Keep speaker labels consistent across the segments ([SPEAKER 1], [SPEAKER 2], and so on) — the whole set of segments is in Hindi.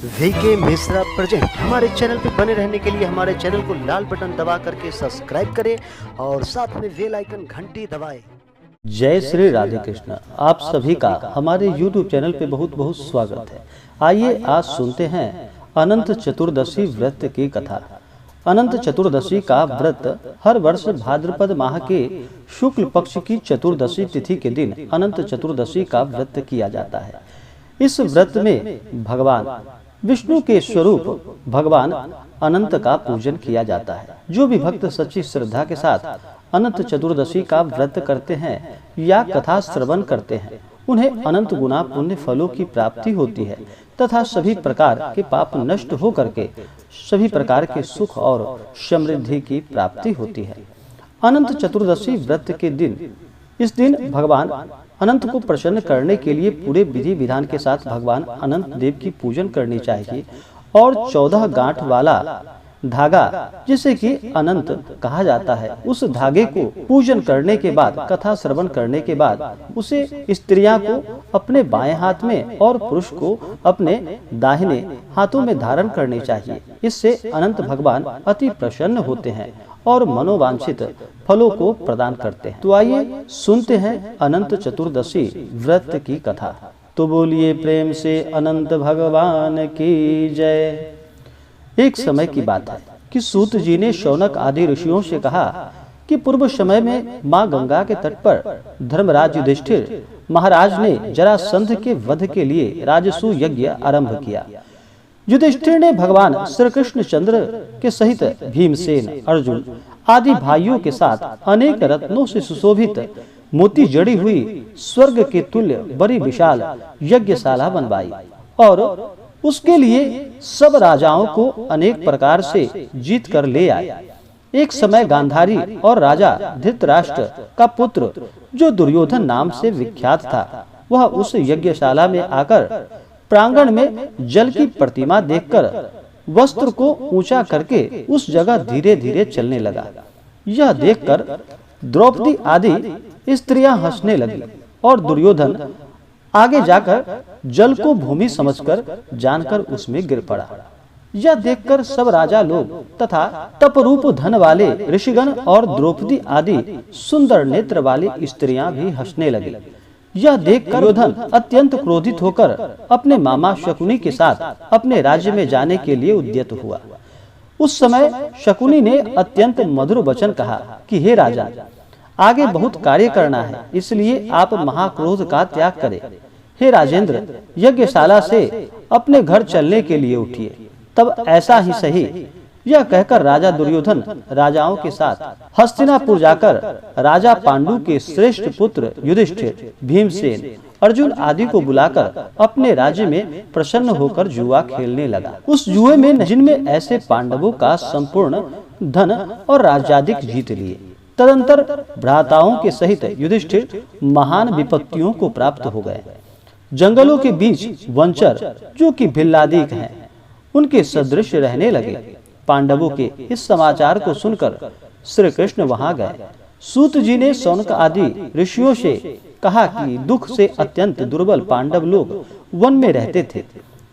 [SPEAKER 1] VK Mishra present. हमारे चैनल पर बने रहने के लिए हमारे चैनल को लाल बटन दबा करके सब्सक्राइब करें और साथ में बेल आइकन घंटी दबाएं।
[SPEAKER 2] जय श्री राधे कृष्ण। आप सभी का हमारे YouTube चैनल पे बहुत बहुत स्वागत है। आइए आज सुनते हैं अनंत चतुर्दशी व्रत की कथा। अनंत चतुर्दशी का व्रत हर वर्ष भाद्रपद माह के शुक्ल पक्ष की चतुर्दशी तिथि के दिन अनंत चतुर्दशी का व्रत किया जाता है। इस व्रत में भगवान विष्णु के स्वरूप भगवान अनंत का पूजन किया जाता है। जो भी भक्त सच्ची श्रद्धा के साथ अनंत चतुर्दशी का व्रत करते हैं या कथा श्रवण करते हैं, उन्हें अनंत गुना पुण्य फलों की प्राप्ति होती है तथा सभी प्रकार के पाप नष्ट हो करके सभी प्रकार के सुख और समृद्धि की प्राप्ति होती है। अनंत चतुर्दशी व्रत के दिन इस दिन भगवान अनंत को प्रसन्न करने के लिए पूरे विधि विधान के साथ भगवान अनंत देव की पूजन करनी चाहिए और 14 गांठ वाला धागा जिसे कि अनंत कहा जाता है, उस धागे को पूजन करने के बाद कथा श्रवण करने के बाद उसे स्त्रियां को अपने बाएं हाथ में और पुरुष को अपने दाहिने हाथों में धारण करनी चाहिए। इससे अनंत भगवान अति प्रसन्न होते हैं और मनोवांछित फलों को प्रदान करते हैं। तो आइए सुनते हैं अनंत चतुर्दशी व्रत की कथा। तो बोलिए प्रेम से अनंत भगवान की जय। एक समय की बात है कि सूत जी ने शौनक आदि ऋषियों से कहा कि पूर्व समय में माँ गंगा के तट पर धर्मराज युधिष्ठिर महाराज ने जरासंध के वध के लिए राजसूय यज्ञ आरंभ किया। युधिष्ठिर ने भगवान श्री कृष्ण चंद्र के सहित भीमसेन, अर्जुन आदि भाइयों के साथ अनेक रत्नों से सुशोभित मोती जड़ी हुई स्वर्ग के तुल्य बड़ी विशाल यज्ञशाला बनवाई और उसके लिए सब राजाओं को अनेक प्रकार से जीत कर ले आए। एक समय गांधारी और राजा धृतराष्ट्र का पुत्र जो दुर्योधन नाम से विख्यात था, वह उस यज्ञशाला में आकर प्रांगण में जल की प्रतिमा देखकर वस्त्र को ऊंचा करके उस जगह धीरे धीरे चलने लगा। यह देखकर द्रौपदी आदि स्त्रियां हंसने लगी और दुर्योधन आगे जाकर जल को भूमि समझकर जानकर उसमें गिर पड़ा। यह देखकर सब राजा लोग तथा तपरूप धन वाले ऋषिगण और द्रौपदी आदि सुंदर नेत्र वाली स्त्रियां भी हंसने लगी। यह देखकर दुर्योधन अत्यंत क्रोधित होकर अपने मामा शकुनी के साथ अपने राज्य में जाने के लिए उद्यत हुआ। उस समय शकुनी ने अत्यंत मधुर वचन कहा कि हे राजा, आगे बहुत कार्य करना है, इसलिए आप महाक्रोध का त्याग करें। हे राजेंद्र, यज्ञशाला से अपने घर चलने के लिए उठिए। तब ऐसा ही सही। यह कहकर राजा दुर्योधन राजाओं के साथ हस्तिनापुर जाकर राजा पांडु के श्रेष्ठ पुत्र युधिष्ठिर, भीमसेन, अर्जुन आदि को बुलाकर अपने राज्य में प्रसन्न होकर जुआ खेलने लगा। उस जुए में जिनमें ऐसे पांडवों का संपूर्ण धन और राज्याधिक जीत लिए। तदंतर भ्राताओं के सहित युधिष्ठिर महान विपत्तियों को प्राप्त हो गए। जंगलों के बीच वंचर जो कि भिल्लादिक हैं, उनके सदृश रहने लगे। पांडवों के इस समाचार को सुनकर श्री कृष्ण वहां गए। सूत जी ने शौनक आदि ऋषियों से कहा कि दुख से अत्यंत दुर्बल पांडव लोग वन में रहते थे।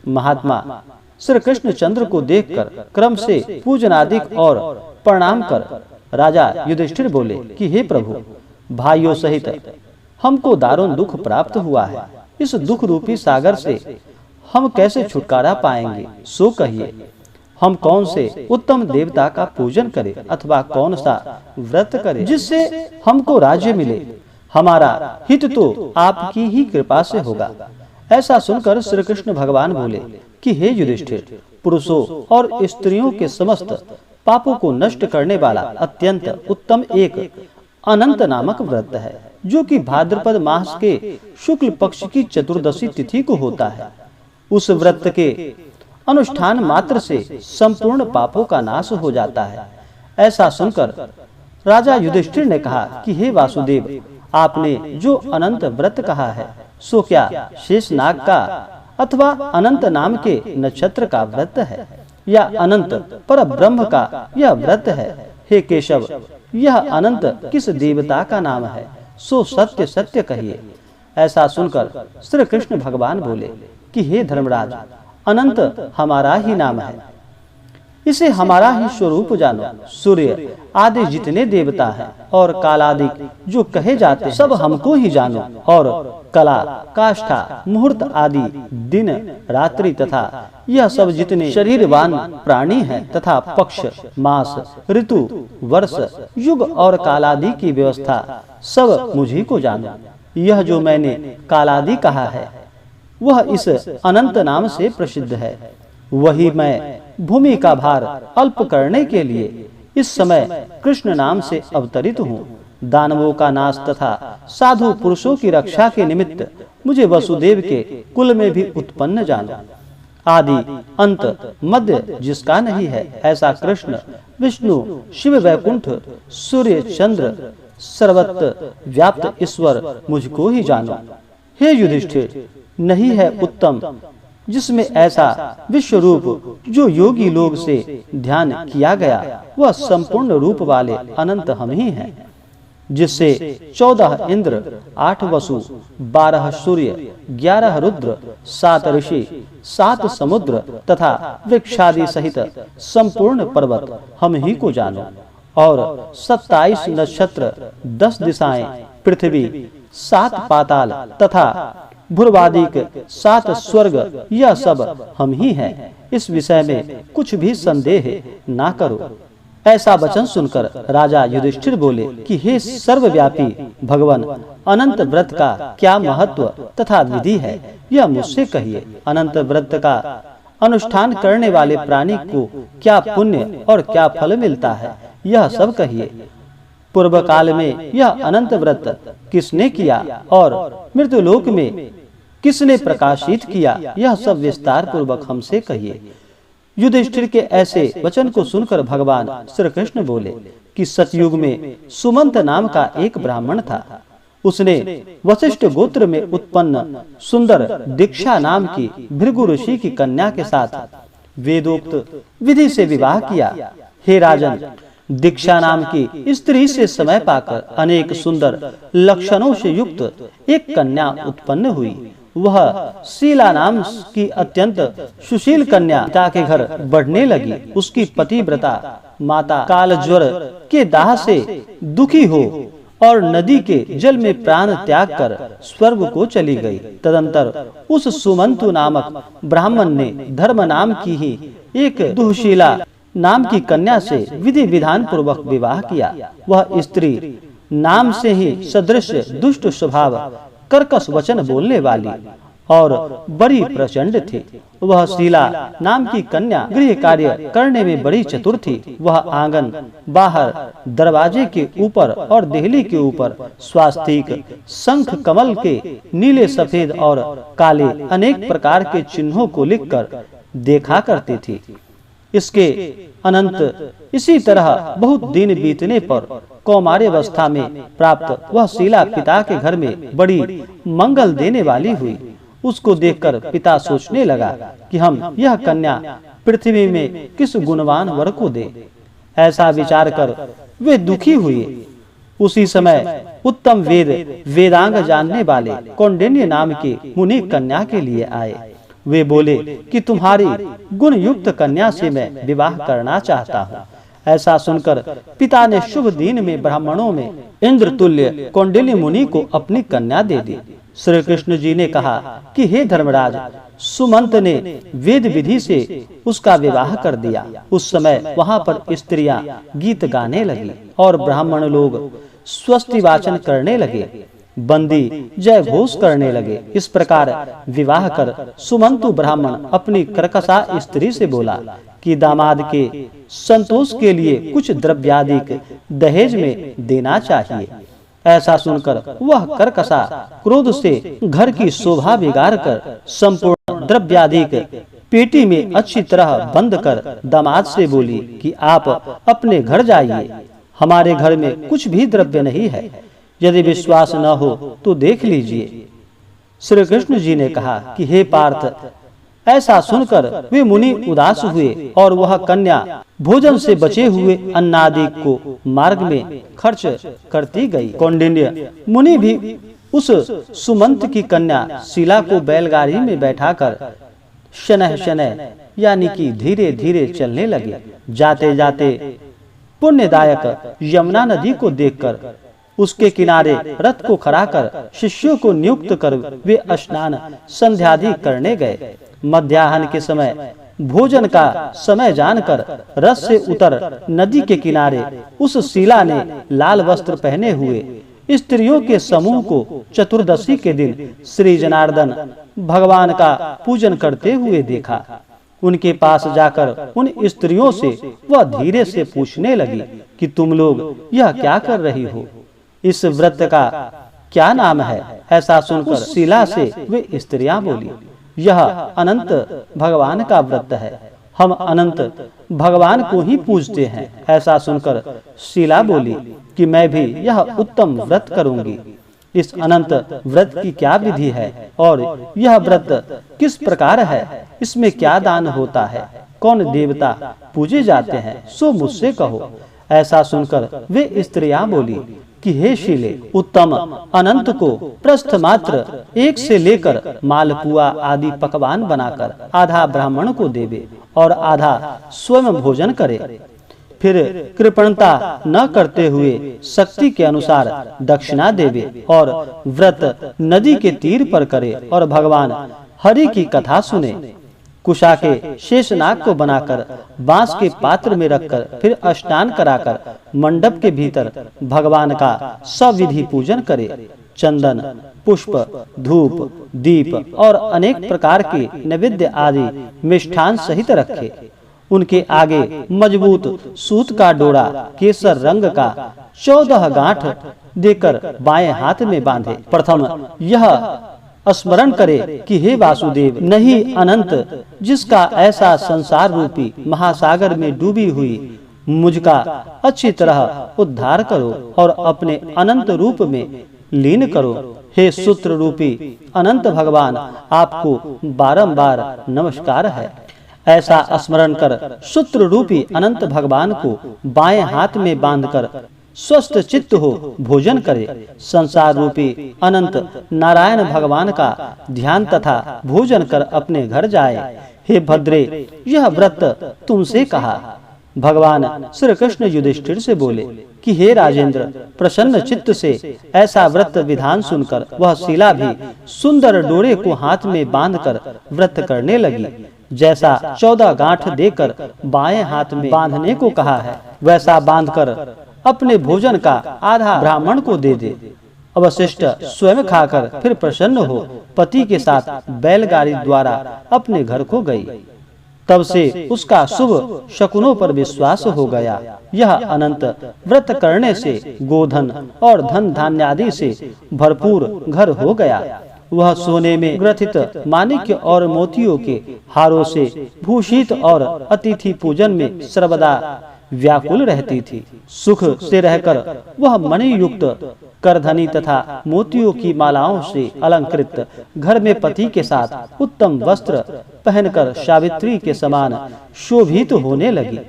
[SPEAKER 2] महात्मा श्री कृष्ण चंद्र को देखकर क्रम से पूजनादिक और प्रणाम कर राजा युधिष्ठिर बोले कि हे प्रभु, भाइयों सहित हमको दारुण दुख प्राप्त हुआ है। इस दुख रूपी सागर से हम कैसे छुटकारा पाएंगे, सो कहिए। हम कौन से उत्तम देवता का पूजन करें अथवा कौन सा व्रत करें जिससे हमको राज्य मिले। हमारा हित तो आपकी ही कृपा से होगा। ऐसा सुनकर श्री कृष्ण भगवान बोले कि हे युधिष्ठिर, पुरुषों और स्त्रियों के समस्त पापों को नष्ट करने वाला अत्यंत उत्तम एक अनंत नामक व्रत है, जो कि भाद्रपद मास के शुक्ल पक्ष की चतुर्दशी तिथि को होता है। उस व्रत के अनुष्ठान मात्र से संपूर्ण पापों का नाश हो जाता है। ऐसा सुनकर राजा युधिष्ठिर ने कहा कि हे वासुदेव, आपने जो अनंत व्रत कहा है, सो क्या शेषनाग का अथवा अनंत नाम के नक्षत्र का व्रत है या अनंत पर ब्रह्म का यह व्रत है? हे केशव, यह अनंत किस देवता का नाम है, सो सत्य सत्य कहिए। ऐसा सुनकर श्री कृष्ण भगवान बोले कि हे धर्मराज, अनंत हमारा ही नाम है, इसे हमारा ही स्वरूप जानो। सूर्य आदि जितने देवता हैं और कालादिक जो कहे जाते सब हमको ही जानो। और कला, काष्ठा, मुहूर्त आदि दिन रात्रि तथा यह सब जितने शरीरवान प्राणी हैं तथा पक्ष, मास, ऋतु, वर्ष, युग और कालादि की व्यवस्था सब मुझी को जानो। यह जो मैंने कालादि कहा है वह इस अनंत नाम से प्रसिद्ध है। वही मैं भूमि का भार अल्प करने के लिए इस समय कृष्ण नाम से अवतरित हूँ। दानवों का नाश तथा साधु पुरुषों की रक्षा के निमित्त मुझे वसुदेव के कुल में भी उत्पन्न जानो। आदि अंत मध्य जिसका नहीं है ऐसा कृष्ण, विष्णु, शिव, वैकुंठ, सूर्य, चंद्र, सर्वत्र व्याप्त ईश्वर मुझको ही जानो। हे युधिष्ठिर, नहीं है उत्तम जिसमें ऐसा विश्व रूप जो योगी लोग से ध्यान किया गया, वह संपूर्ण रूप वाले अनंत हम ही हैं, जिससे 14 इंद्र, 8 वसु, 12 सूर्य, 11 रुद्र, 7 ऋषि, 7 समुद्र तथा वृक्षादि सहित संपूर्ण पर्वत हम ही को जानो। और 27 नक्षत्र, 10 दिशाएं, पृथ्वी, 7 पाताल तथा भूर्वादिक 7 स्वर्ग, यह सब हम ही हैं। इस विषय में कुछ भी संदेह ना करो। ऐसा वचन सुनकर राजा युधिष्ठिर बोले कि हे सर्वव्यापी भगवान, अनंत व्रत का क्या महत्व तथा विधि है, यह मुझसे कहिए। अनंत व्रत का अनुष्ठान करने वाले प्राणी को क्या पुण्य और क्या फल मिलता है, यह सब कहिए। पूर्व काल में यह अनंत व्रत किसने किया और मृत्युलोक में किसने प्रकाशित किया, यह सब विस्तार पूर्वक हमसे कहिए। युधिष्ठिर के ऐसे वचन को सुनकर भगवान श्री कृष्ण बोले कि सतयुग में सुमंत नाम का एक ब्राह्मण था। उसने वशिष्ठ गोत्र में उत्पन्न सुंदर दीक्षा नाम की भृगु ऋषि की कन्या के साथ वेदोक्त विधि से विवाह किया। हे राजन, दीक्षा नाम की स्त्री से समय पाकर अनेक सुंदर लक्षणों से युक्त एक कन्या उत्पन्न हुई। वह शीला नाम की अत्यंत सुशील कन्या पिता के घर बढ़ने लगी। उसकी पतिव्रता माता काल ज्वर के दाह से दुखी हो और नदी के जल में प्राण त्याग कर स्वर्ग को चली गई। तदंतर उस सुमंतु नामक ब्राह्मण ने धर्म नाम की ही एक दुहशीला नाम की कन्या से विधि विधान पूर्वक विवाह किया। वह स्त्री नाम से ही सदृश दुष्ट स्वभाव, कर्कश वचन बोलने वाली और बड़ी प्रचंड थी। वह शीला नाम की कन्या गृह कार्य करने में बड़ी चतुर थी। वह आंगन, बाहर, दरवाजे के ऊपर और देहली के ऊपर स्वास्तिक, शंख, कमल के नीले, सफेद और काले अनेक प्रकार के चिन्हों को लिखकर देखा करती थी। इसके अनंत इसी तरह बहुत दिन बीतने पर कौमार्यावस्था में प्राप्त वह शीला पिता के घर में बड़ी मंगल देने वाली हुई। उसको देखकर पिता सोचने लगा कि हम यह कन्या पृथ्वी में किस गुणवान वर को दे। ऐसा विचार कर वे दुखी हुए। उसी समय उत्तम वेदांग जानने वाले कौंडिन्य नाम के मुनि कन्या के लिए आए। वे बोले कि तुम्हारी गुण युक्त कन्या से मैं विवाह करना चाहता हूँ। ऐसा सुनकर पिता ने शुभ दिन में ब्राह्मणों में इंद्र तुल्य कौंडिन्य मुनि को अपनी कन्या दे दी। श्री कृष्ण जी ने कहा कि हे धर्मराज, सुमंत ने वेद विधि से उसका विवाह कर दिया। उस समय वहाँ पर स्त्रियां गीत गाने लगी और ब्राह्मण लोग स्वस्ति वाचन करने लगे, बंदी जय घोष करने लगे। इस प्रकार विवाह कर सुमंतु ब्राह्मण अपनी कर्कशा स्त्री से बोला कि दामाद के संतोष के लिए कुछ द्रव्यादिक दहेज में देना चाहिए। ऐसा सुनकर वह कर्कशा क्रोध से घर की शोभा बिगाड़ कर संपूर्ण द्रव्यादिक पेटी में अच्छी तरह बंद कर दामाद से बोली कि आप अपने घर जाइए, हमारे घर में कुछ भी द्रव्य नहीं है। यदि विश्वास न हो तो देख लीजिए। श्री कृष्ण जी ने कहा कि हे पार्थ, ऐसा सुनकर वे मुनि उदास हुए और वह कन्या भोजन से बचे हुए अन्नादि को मार्ग में खर्च करती गई। कौंडिन्य मुनि भी उस सुमंत की कन्या शीला को बैलगाड़ी में बैठाकर शनह शनह यानी कि धीरे धीरे चलने लगे। जाते जाते पुण्यदायक यमुना नदी को देखकर उसके किनारे रथ को खड़ा कर शिष्यों को नियुक्त कर वे स्नान संध्यादि करने गए। मध्याह्न के समय भोजन का समय जानकर रथ से उतर नदी के किनारे उस शीला ने लाल वस्त्र पहने हुए स्त्रियों के समूह को चतुर्दशी के दिन श्री जनार्दन भगवान का पूजन करते हुए देखा। उनके पास जाकर उन स्त्रियों से वह धीरे से पूछने लगी कि तुम लोग यह क्या कर रही हो, इस व्रत का क्या नाम है? ऐसा सुनकर शीला से वे स्त्रियां बोली, यह अनंत भगवान का व्रत है, हम अनंत भगवान को ही पूजते हैं। ऐसा सुनकर शीला बोली कि मैं भी यह उत्तम व्रत करूंगी। इस अनंत व्रत की क्या विधि है और यह व्रत किस प्रकार है? इसमें क्या दान होता है? कौन देवता पूजे जाते हैं? सो मुझसे कहो। ऐसा सुनकर वे स्त्रियां बोली कि हे शीले, उत्तम अनंत को प्रस्थ मात्र 1 से लेकर मालपुआ आदि पकवान बनाकर आधा ब्राह्मण को देवे और आधा स्वयं भोजन करे। फिर कृपणता न करते हुए शक्ति के अनुसार दक्षिणा देवे और व्रत नदी के तीर पर करे और भगवान हरि की कथा सुने। कुशा के शेषनाग को बनाकर बांस के पात्र में रखकर फिर स्नान कराकर मंडप के भीतर भगवान का सविधि पूजन करे। चंदन, पुष्प, धूप, दीप और अनेक प्रकार के नैवेद्य आदि मिष्ठान सहित रखे। उनके आगे मजबूत सूत का डोरा केसर रंग का 14 गांठ देकर बाएं हाथ में बांधे। प्रथम यह स्मरण करे कि हे वासुदेव, नहीं अनंत जिसका ऐसा संसार रूपी महासागर में डूबी हुई मुझका अच्छी तरह उद्धार करो और अपने अनंत रूप में लीन करो। हे सूत्र रूपी अनंत भगवान, आपको बारंबार नमस्कार है। ऐसा स्मरण कर सूत्र रूपी अनंत भगवान को बाएं हाथ में बांधकर स्वस्थ चित्त हो भोजन करे। संसार रूपी अनंत नारायण भगवान का ध्यान तथा भोजन कर अपने घर जाए। हे भद्रे, यह व्रत तुमसे कहा। भगवान श्री कृष्ण युधिष्ठिर से बोले कि हे राजेंद्र, प्रसन्न चित्त से ऐसा व्रत विधान सुनकर वह शीला भी सुंदर डोरे को हाथ में बांधकर व्रत करने लगी। जैसा 14 गांठ देकर बाएं हाथ में बांधने को कहा है, वैसा बांधकर अपने भोजन का आधा ब्राह्मण को दे दे। अवशिष्ट स्वयं खाकर फिर प्रसन्न हो पति के साथ बैलगाड़ी द्वारा अपने घर को गई। तब से उसका शुभ शकुनों पर विश्वास हो गया। यह अनंत व्रत करने से गोधन और धन धान्य आदि से भरपूर घर हो गया। वह सोने में ग्रथित माणिक्य और मोतियों के हारों से भूषित और अतिथि पूजन में सर्वदा व्याकुल रहती थी। सुख से रहकर वह मणि युक्त करधनी तथा मोतियों की मालाओं से अलंकृत घर में पति के साथ उत्तम वस्त्र पहनकर सावित्री के समान शोभित होने लगी।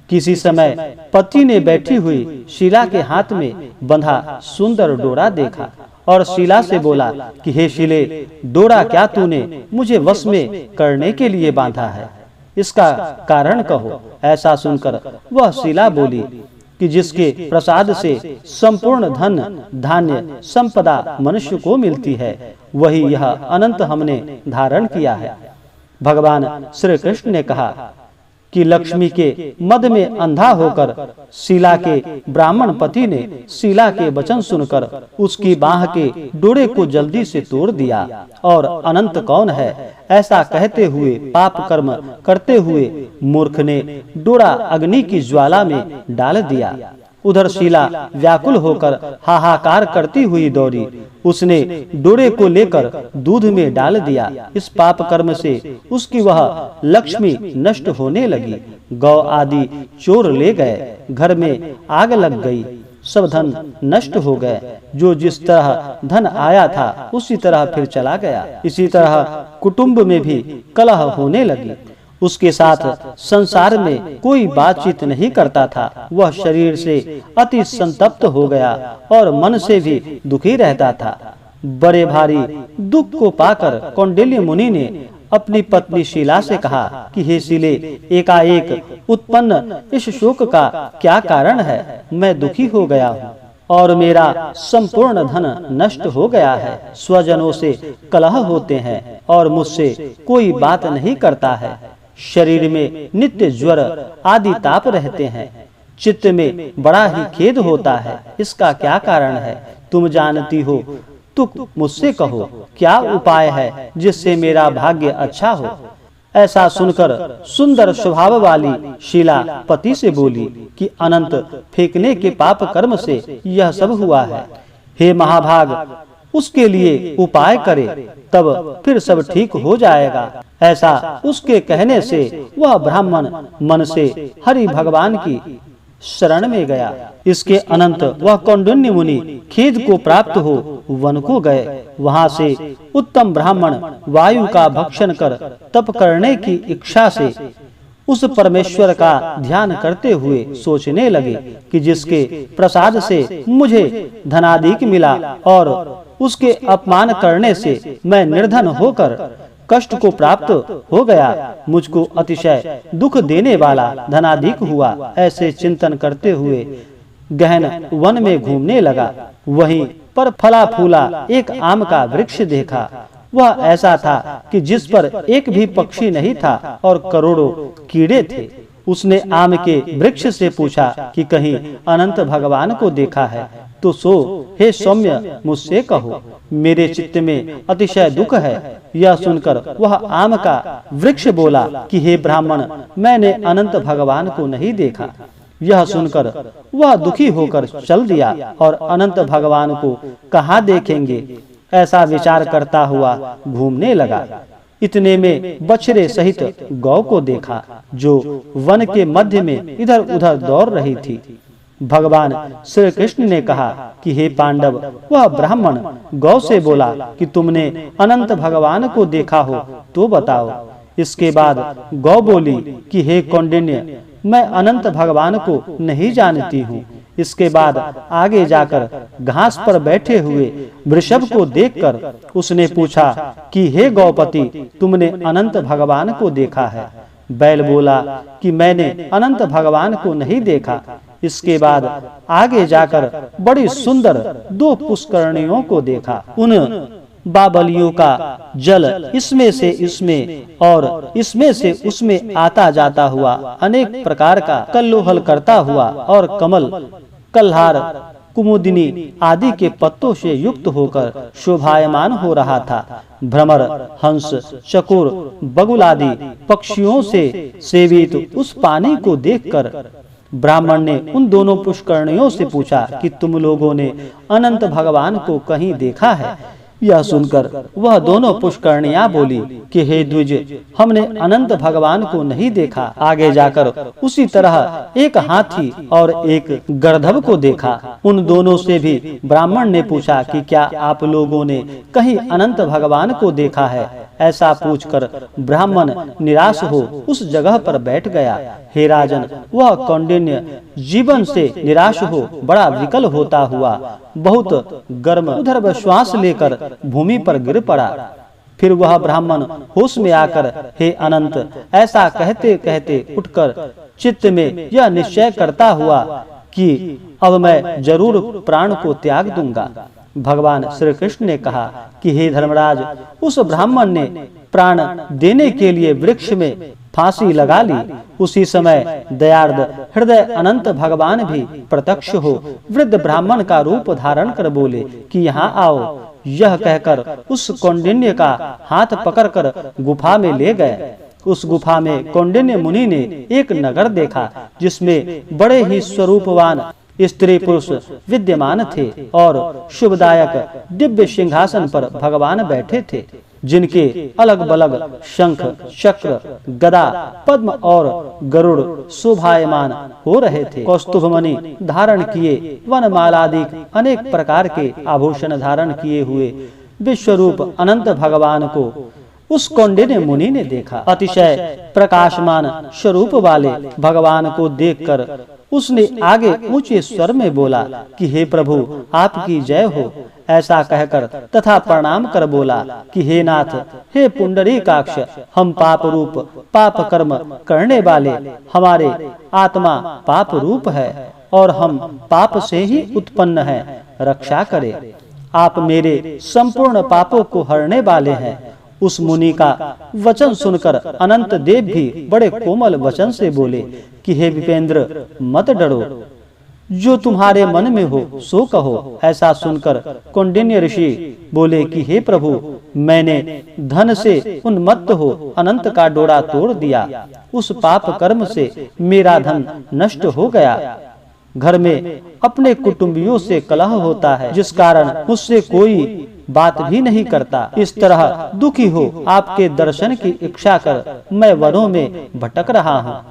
[SPEAKER 2] किसी समय पति ने बैठी हुई शीला के हाथ में बंधा सुंदर डोरा देखा और शीला से बोला कि हे शीले, डोरा क्या तूने मुझे वश में करने के लिए बांधा है? इसका कारण कहो। ऐसा सुनकर वह शीला बोली कि जिसके प्रसाद से संपूर्ण धन धान्य संपदा मनुष्य को मिलती है, वही यह अनंत हमने धारण किया है। भगवान श्री कृष्ण ने कहा कि लक्ष्मी के मद में अंधा होकर शीला के ब्राह्मण पति ने शीला के वचन सुनकर उसकी बाह के डोरे को जल्दी से तोड़ दिया और अनंत कौन है ऐसा कहते हुए पाप कर्म करते हुए मूर्ख ने डोरा अग्नि की ज्वाला में डाल दिया। उधर शीला व्याकुल होकर हाहाकार करती हुई दौड़ी। उसने डोरे को लेकर दूध में डाल दिया। इस पाप कर्म से उसकी वह लक्ष्मी नष्ट होने लगी। गौ आदि चोर ले गए, घर में आग लग गई, सब धन नष्ट हो गए। जो जिस तरह धन आया था उसी तरह फिर चला गया। इसी तरह कुटुंब में भी कलह होने लगी। उसके साथ संसार में कोई बातचीत नहीं करता था। वह शरीर से अति संतप्त हो गया और मन से भी दुखी रहता था। बड़े भारी दुख को पाकर कौंडिल्य मुनि ने अपनी पत्नी शीला से कहा कि हे शीले, एकाएक उत्पन्न इस शोक का क्या कारण है? मैं दुखी हो गया हूँ और मेरा संपूर्ण धन नष्ट हो गया है। स्वजनों से कलह होते हैं और मुझसे कोई बात नहीं करता है। शरीर में नित्य ज्वर आदि ताप रहते हैं। चित्त में बड़ा ही खेद होता है। इसका क्या कारण है? तुम जानती हो तो मुझसे कहो, क्या उपाय है जिससे मेरा भाग्य अच्छा हो? ऐसा सुनकर सुंदर स्वभाव वाली शीला पति से बोली कि अनंत फेंकने के पाप कर्म से यह सब हुआ है। हे महाभाग, उसके लिए उपाय करे, तब फिर सब ठीक हो जाएगा। ऐसा उसके कहने से वह ब्राह्मण मन से हरि भगवान की शरण में गया। इसके अनंत वह कौंडिन्य मुनि खेद को प्राप्त हो वन को गए। वहां से उत्तम ब्राह्मण वायु का भक्षण कर तप करने की इच्छा से उस परमेश्वर का ध्यान करते हुए सोचने लगे कि जिसके प्रसाद से मुझे धनाधिक मिला और उसके अपमान करने से मैं निर्धन होकर कष्ट को प्राप्त हो गया, मुझको अतिशय दुख देने वाला धनाधिक हुआ। ऐसे चिंतन करते हुए गहन वन में घूमने लगा। वहीं पर फला फूला एक आम का वृक्ष देखा। वह ऐसा था कि जिस पर एक भी पक्षी नहीं था और करोड़ों कीड़े थे। उसने आम के वृक्ष से पूछा कि कहीं अनंत भगवान को देखा है तो सो हे सौम्य मुझसे कहो, मेरे चित्त में अतिशय दुख है। यह सुनकर वह आम का वृक्ष बोला कि हे ब्राह्मण, मैंने अनंत भगवान को नहीं देखा। यह सुनकर वह दुखी होकर चल दिया और अनंत भगवान को कहाँ देखेंगे, ऐसा विचार करता हुआ घूमने लगा। इतने में बछड़े सहित गौ को देखा जो वन के मध्य में इधर उधर दौड़ रही थी। भगवान श्री कृष्ण ने कहा कि हे पांडव, वह ब्राह्मण गौ से बोला कि तुमने अनंत भगवान को देखा हो तो बताओ। इसके बाद गौ बोली कि हे कौंडिन्य, मैं अनंत भगवान को नहीं जानती हूँ। इसके बाद आगे जाकर घास पर बैठे हुए वृषभ को देखकर उसने पूछा कि हे गौपति, तुमने अनंत भगवान को देखा है? बैल बोला कि मैंने अनंत भगवान को नहीं देखा। इसके बाद आगे जाकर बड़ी सुंदर दो पुष्करणियों को देखा। उन बाबलियों का जल इसमें से इसमें और इसमें से उसमें आता जाता हुआ अनेक प्रकार का कल्लोहल करता हुआ और कमल, कल्हार, कुमुदिनी आदि के पत्तों से युक्त होकर शोभायमान हो रहा था। भ्रमर, हंस, चकोर, बगुल आदि पक्षियों से सेवित उस पानी को देखकर ब्राह्मण ने उन दोनों पुष्करणियों से पूछा कि तुम लोगों ने अनंत भगवान को कहीं देखा है? यह सुनकर वह दोनों पुष्करणियां बोली कि हे द्विज, हमने अनंत भगवान को नहीं देखा। आगे जाकर उसी तरह एक हाथी और एक गर्दभ को देखा। उन दोनों से भी ब्राह्मण ने पूछा कि क्या आप लोगों ने कहीं अनंत भगवान को देखा है? ऐसा पूछकर ब्राह्मण निराश हो उस जगह पर बैठ गया। हे राजन, वह कौंडिन्य जीवन से निराश हो बड़ा विकल होता हुआ बहुत गर्म उधर श्वास लेकर भूमि पर गिर पड़ा। फिर वह ब्राह्मण होश में आकर हे अनंत, ऐसा कहते कहते उठकर चित्त में यह निश्चय करता हुआ कि अब मैं जरूर प्राण को त्याग दूंगा। भगवान श्री कृष्ण ने कहा कि हे धर्मराज, उस ब्राह्मण ने प्राण देने के लिए वृक्ष में फांसी लगा ली। उसी समय दयार्द हृदय अनंत भगवान भी प्रत्यक्ष हो वृद्ध ब्राह्मण का रूप धारण कर बोले कि यहाँ आओ। यह कहकर उस कौंडिन्य का हाथ पकड़कर गुफा में ले गए। उस गुफा में कौंडिन्य मुनि ने एक नगर देखा जिसमें बड़े ही स्वरूपवान स्त्री पुरुष विद्यमान थे और शुभदायक दिव्य सिंहासन पर भगवान बैठे थे, जिनके अलग बलग शंख, चक्र, गदा, पद्म और गरुड़ शोभायमान हो रहे थे। कौस्तुभमणि धारण किए, वनमालादि अनेक प्रकार के आभूषण धारण किए हुए विश्वरूप अनंत भगवान को उस कौंडिन्य मुनि ने देखा। अतिशय प्रकाशमान स्वरूप वाले भगवान को देखकर उसने आगे ऊंचे स्वर में बोला कि हे प्रभु आपकी जय हो। ऐसा कहकर तथा प्रणाम कर बोला कि हे नाथ, हे पुंडरीकाक्ष, हम पाप रूप पाप कर्म करने वाले, हमारे आत्मा पाप रूप है और हम पाप से ही उत्पन्न हैं, रक्षा करें। आप मेरे संपूर्ण पापों को हरने वाले हैं। उस मुनि का वचन सुनकर अनंत देव भी बड़े कोमल वचन से बोले कि हे विपेंद्र, मत डरो, जो तुम्हारे मन में हो सो कहो। ऐसा सुनकर कौंडिन्य ऋषि बोले कि हे प्रभु, मैंने धन से उन्मत्त हो अनंत का डोरा तोड़ दिया। उस पाप कर्म से मेरा धन नष्ट हो गया। घर में अपने कुटुंबियों से कलह होता है, जिस कारण मुझसे कोई बात भी नहीं करता। इस तरह दुखी हो आपके दर्शन की इच्छा कर मैं वनों में भटक रहा हूँ।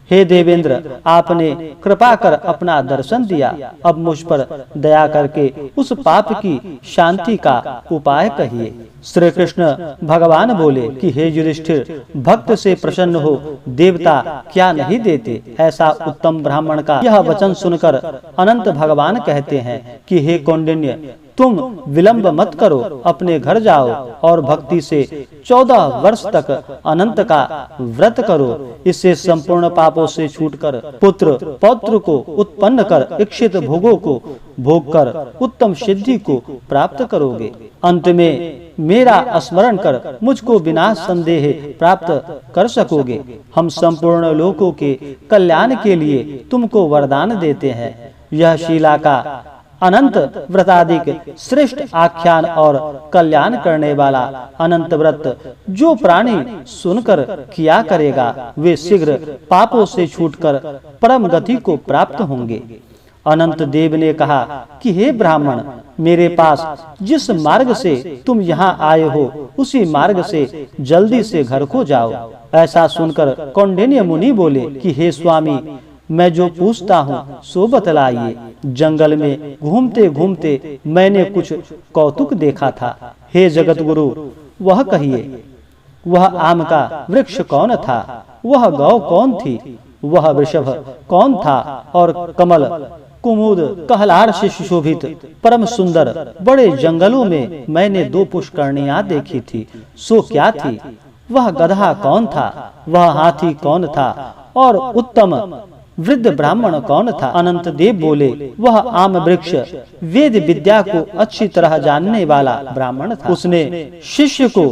[SPEAKER 2] हे देवेंद्र, आपने कृपा कर अपना दर्शन दिया। अब मुझ पर दया करके उस पाप की शांति का उपाय कहिए। श्री कृष्ण भगवान बोले कि हे युधिष्ठिर, भक्त से प्रसन्न हो देवता क्या नहीं देते। ऐसा उत्तम ब्राह्मण का यह वचन सुनकर अनंत भगवान कहते हैं कि हे कौंडिन्य, तुम विलंब मत करो, अपने घर जाओ और भक्ति से 14 वर्ष तक अनंत का व्रत करो। इससे संपूर्ण पापों से छूटकर पुत्र पौत्र को उत्पन्न कर इच्छित भोगों को भोग कर उत्तम सिद्धि को प्राप्त करोगे। अंत में मेरा स्मरण कर मुझको बिना संदेह प्राप्त कर सकोगे। हम संपूर्ण लोकों के कल्याण के लिए तुमको वरदान देते हैं। यह शीला का अनंत व्रताधिक श्रेष्ठ आख्यान और कल्याण करने वाला अनंत व्रत जो प्राणी सुनकर किया करेगा, वे शीघ्र पापों से छूटकर परम गति को प्राप्त होंगे। अनंत देव ने कहा कि हे ब्राह्मण, मेरे पास जिस मार्ग से तुम यहाँ आए हो उसी मार्ग से जल्दी से घर को जाओ। ऐसा सुनकर कौंडिन्य मुनि बोले कि हे स्वामी, मैं जो पूछता हूँ सो बतलाइए। जंगल में घूमते घूमते मैंने कुछ कौतुक देखा था। हे जगत गुरु, वह कहिए। वह आम का वृक्ष कौन था? वह गौ कौन थी? वह वृषभ कौन था? और कमल कुमुद कहलार से सुशोभित परम सुंदर बड़े जंगलों में मैंने 2 पुष्करणियां देखी थी, सो क्या थी? वह गधा कौन था? वह हाथी कौन था? और उत्तम वृद्ध ब्राह्मण कौन था? अनंत देव बोले, वह आम वृक्ष वेद विद्या को अच्छी तरह जानने वाला ब्राह्मण था। उसने शिष्य को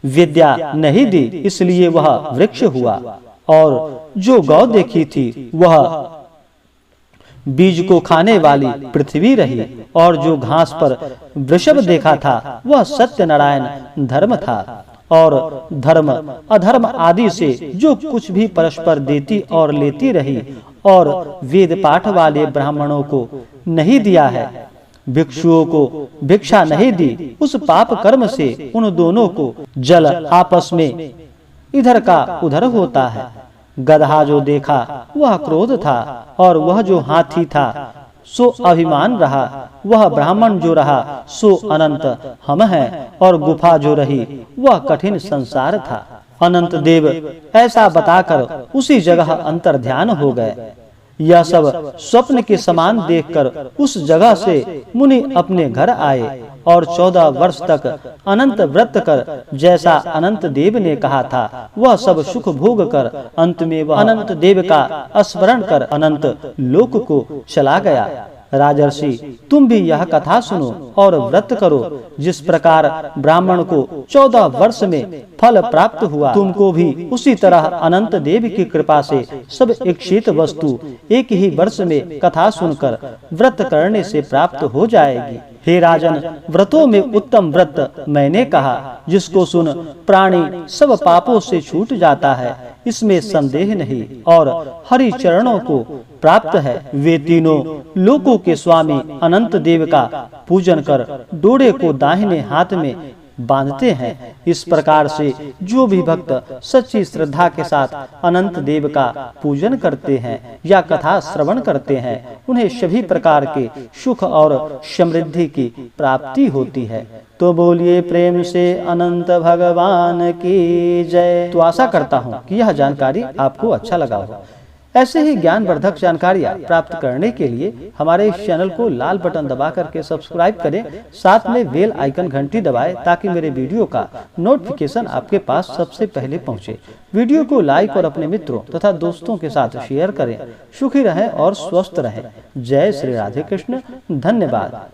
[SPEAKER 2] विद्या नहीं दी, इसलिए वह वृक्ष हुआ। और जो गौ देखी थी वह बीज को खाने वाली पृथ्वी रही। और जो घास पर वृषभ देखा था वह सत्यनारायण धर्म था। और धर्म अधर्म आदि से जो कुछ भी परस्पर देती और लेती रही और वेद पाठ वाले ब्राह्मणों को नहीं दिया है, भिक्षुओं को भिक्षा नहीं दी, उस पाप कर्म से उन दोनों को जल आपस में इधर का उधर होता है। गधा जो देखा वह क्रोध था, और वह जो हाथी था सो अभिमान रहा। वह ब्राह्मण जो रहा सो अनंत हम हैं, और गुफा जो रही वह कठिन संसार था। अनंत देव ऐसा बताकर उसी जगह अंतर्ध्यान हो गए। यह सब स्वप्न के समान देखकर उस जगह से मुनि अपने घर आए और 14 वर्ष तक अनंत व्रत कर जैसा अनंत देव ने कहा था वह सब सुख भोग कर अंत में वह अनंत देव का स्मरण कर अनंत लोक को चला गया। राजर्षि, तुम भी यह कथा सुनो और व्रत करो। जिस प्रकार ब्राह्मण को 14 वर्ष में फल प्राप्त हुआ, तुमको भी उसी तरह अनंत देव की कृपा से सब इच्छित वस्तु एक ही वर्ष में कथा सुनकर व्रत करने से प्राप्त हो जाएगी। हे राजन, व्रतों में उत्तम व्रत मैंने कहा, जिसको सुन प्राणी सब पापों से छूट जाता है, इसमें संदेह नहीं और हरि चरणों को प्राप्त है। वे तीनों लोकों के स्वामी अनंत देव का पूजन कर डोरे को दाहिने हाथ में बांधते हैं। इस प्रकार से जो भी भक्त सच्ची श्रद्धा के साथ अनंत देव का पूजन करते हैं या कथा श्रवण करते हैं, उन्हें सभी प्रकार के सुख और समृद्धि की प्राप्ति होती है। तो बोलिए प्रेम से अनंत भगवान की जय। तो आशा करता हूँ कि यह जानकारी आपको अच्छा लगा होगा। ऐसे ही ज्ञानवर्धक जानकारियाँ प्राप्त करने के लिए हमारे इस चैनल को लाल बटन दबा करके सब्सक्राइब करें, साथ में बेल आइकन घंटी दबाएं ताकि मेरे वीडियो का नोटिफिकेशन आपके पास सबसे पहले पहुंचे। वीडियो को लाइक और अपने मित्रों तथा दोस्तों के साथ शेयर करें। सुखी रहें और स्वस्थ रहें। जय श्री राधे कृष्ण। धन्यवाद।